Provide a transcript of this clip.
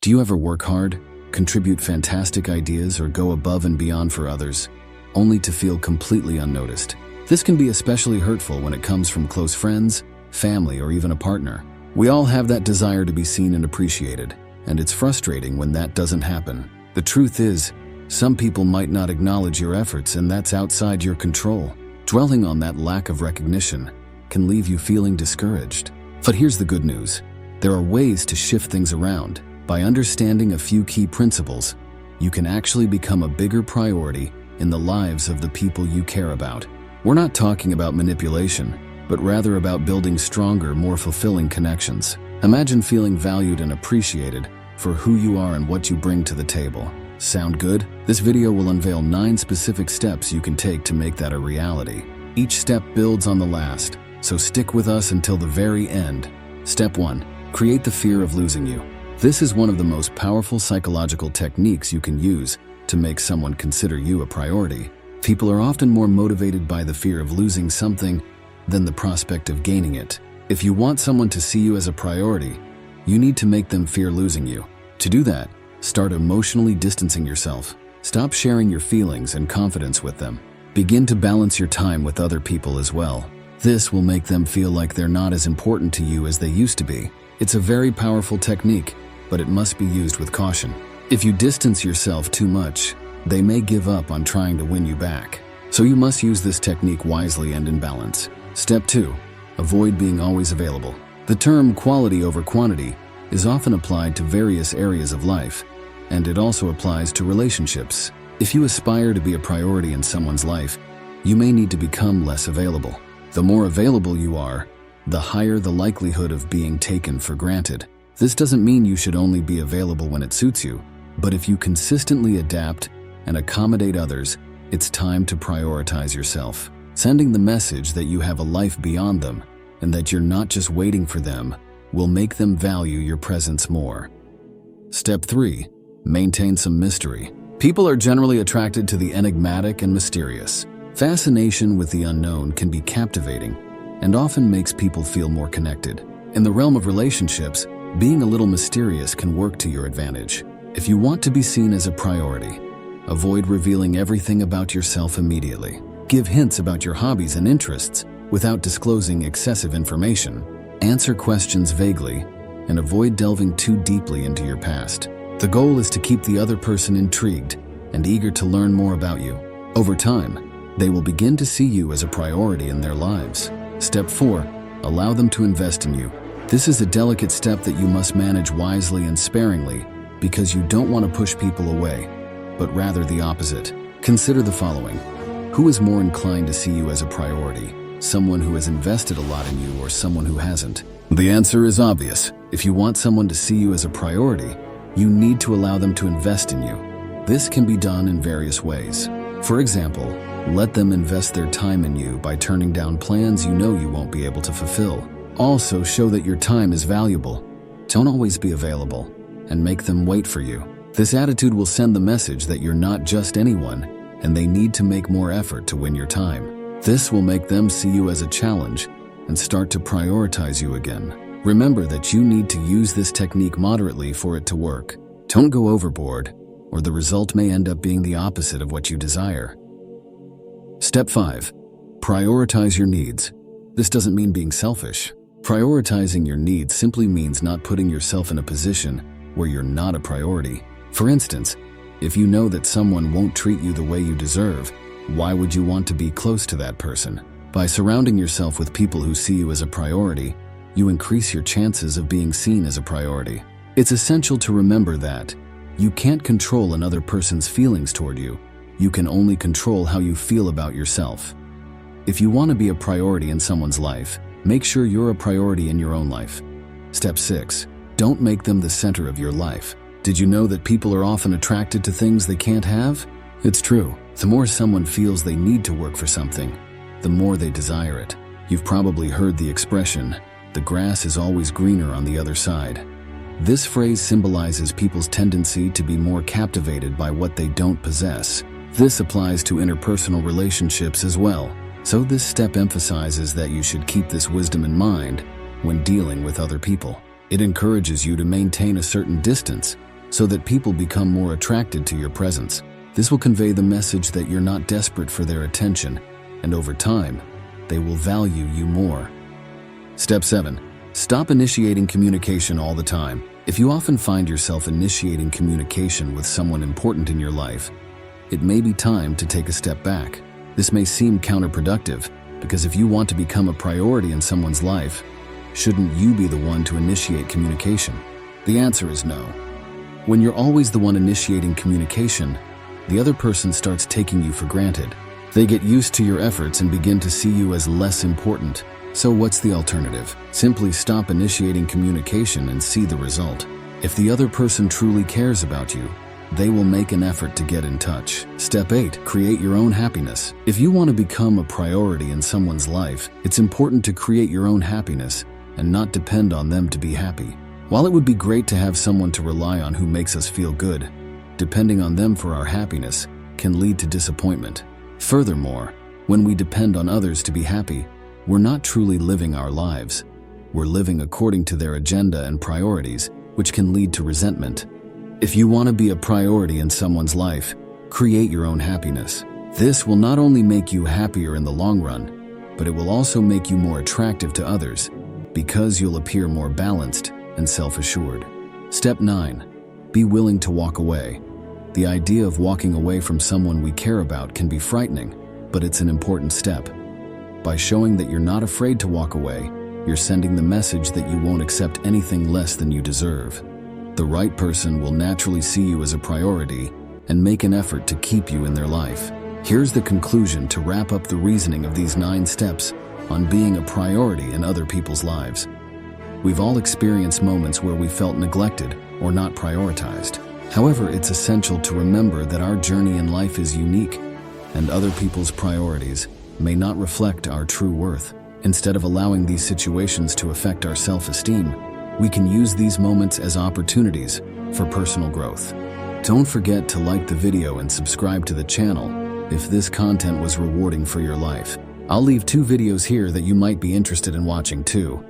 Do you ever work hard, contribute fantastic ideas, or go above and beyond for others, only to feel completely unnoticed? This can be especially hurtful when it comes from close friends, family, or even a partner. We all have that desire to be seen and appreciated, and it's frustrating when that doesn't happen. The truth is, some people might not acknowledge your efforts, and that's outside your control. Dwelling on that lack of recognition can leave you feeling discouraged. But here's the good news. There are ways to shift things around. By understanding a few key principles, you can actually become a bigger priority in the lives of the people you care about. We're not talking about manipulation, but rather about building stronger, more fulfilling connections. Imagine feeling valued and appreciated for who you are and what you bring to the table. Sound good? This video will unveil 9 specific steps you can take to make that a reality. Each step builds on the last, so stick with us until the very end. Step 1. Create the fear of losing you. This is one of the most powerful psychological techniques you can use to make someone consider you a priority. People are often more motivated by the fear of losing something than the prospect of gaining it. If you want someone to see you as a priority, you need to make them fear losing you. To do that, start emotionally distancing yourself. Stop sharing your feelings and confidence with them. Begin to balance your time with other people as well. This will make them feel like they're not as important to you as they used to be. It's a very powerful technique, but it must be used with caution. If you distance yourself too much, they may give up on trying to win you back. So you must use this technique wisely and in balance. Step 2. Avoid being always available. The term quality over quantity is often applied to various areas of life, and it also applies to relationships. If you aspire to be a priority in someone's life, you may need to become less available. The more available you are, the higher the likelihood of being taken for granted. This doesn't mean you should only be available when it suits you, but if you consistently adapt and accommodate others, it's time to prioritize yourself. Sending the message that you have a life beyond them and that you're not just waiting for them will make them value your presence more. Step 3. Maintain some mystery. People are generally attracted to the enigmatic and mysterious. Fascination with the unknown can be captivating and often makes people feel more connected. In the realm of relationships, being a little mysterious can work to your advantage. If you want to be seen as a priority, avoid revealing everything about yourself immediately. Give hints about your hobbies and interests without disclosing excessive information. Answer questions vaguely and avoid delving too deeply into your past. The goal is to keep the other person intrigued and eager to learn more about you. Over time, they will begin to see you as a priority in their lives. Step 4. Allow them to invest in you. This is a delicate step that you must manage wisely and sparingly because you don't want to push people away, but rather the opposite. Consider the following. Who is more inclined to see you as a priority? Someone who has invested a lot in you or someone who hasn't? The answer is obvious. If you want someone to see you as a priority, you need to allow them to invest in you. This can be done in various ways. For example, let them invest their time in you by turning down plans you know you won't be able to fulfill. Also, show that your time is valuable. Don't always be available, and make them wait for you. This attitude will send the message that you're not just anyone, and they need to make more effort to win your time. This will make them see you as a challenge and start to prioritize you again. Remember that you need to use this technique moderately for it to work. Don't go overboard, or the result may end up being the opposite of what you desire. Step 5. Prioritize your needs. This doesn't mean being selfish. Prioritizing your needs simply means not putting yourself in a position where you're not a priority. For instance, if you know that someone won't treat you the way you deserve, why would you want to be close to that person? By surrounding yourself with people who see you as a priority, you increase your chances of being seen as a priority. It's essential to remember that you can't control another person's feelings toward you. You can only control how you feel about yourself. If you want to be a priority in someone's life, make sure you're a priority in your own life. Step 6. Don't make them the center of your life. Did you know that people are often attracted to things they can't have? It's true. The more someone feels they need to work for something, the more they desire it. You've probably heard the expression, "The grass is always greener on the other side." This phrase symbolizes people's tendency to be more captivated by what they don't possess. This applies to interpersonal relationships as well. So this step emphasizes that you should keep this wisdom in mind when dealing with other people. It encourages you to maintain a certain distance so that people become more attracted to your presence. This will convey the message that you're not desperate for their attention, and over time, they will value you more. Step 7. Stop initiating communication all the time. If you often find yourself initiating communication with someone important in your life, it may be time to take a step back. This may seem counterproductive, because if you want to become a priority in someone's life, shouldn't you be the one to initiate communication? The answer is no. When you're always the one initiating communication, the other person starts taking you for granted. They get used to your efforts and begin to see you as less important. So what's the alternative? Simply stop initiating communication and see the result. If the other person truly cares about you, they will make an effort to get in touch. Step 8. Create your own happiness. If you want to become a priority in someone's life, it's important to create your own happiness and not depend on them to be happy. While it would be great to have someone to rely on who makes us feel good, depending on them for our happiness can lead to disappointment. Furthermore, when we depend on others to be happy, we're not truly living our lives. We're living according to their agenda and priorities, which can lead to resentment. If you want to be a priority in someone's life, create your own happiness. This will not only make you happier in the long run, but it will also make you more attractive to others, because you'll appear more balanced and self-assured. Step 9. Be willing to walk away. The idea of walking away from someone we care about can be frightening, but it's an important step. By showing that you're not afraid to walk away, you're sending the message that you won't accept anything less than you deserve. The right person will naturally see you as a priority and make an effort to keep you in their life. Here's the conclusion to wrap up the reasoning of these 9 steps on being a priority in other people's lives. We've all experienced moments where we felt neglected or not prioritized. However, it's essential to remember that our journey in life is unique, and other people's priorities may not reflect our true worth. Instead of allowing these situations to affect our self-esteem, we can use these moments as opportunities for personal growth. Don't forget to like the video and subscribe to the channel if this content was rewarding for your life. I'll leave 2 videos here that you might be interested in watching too.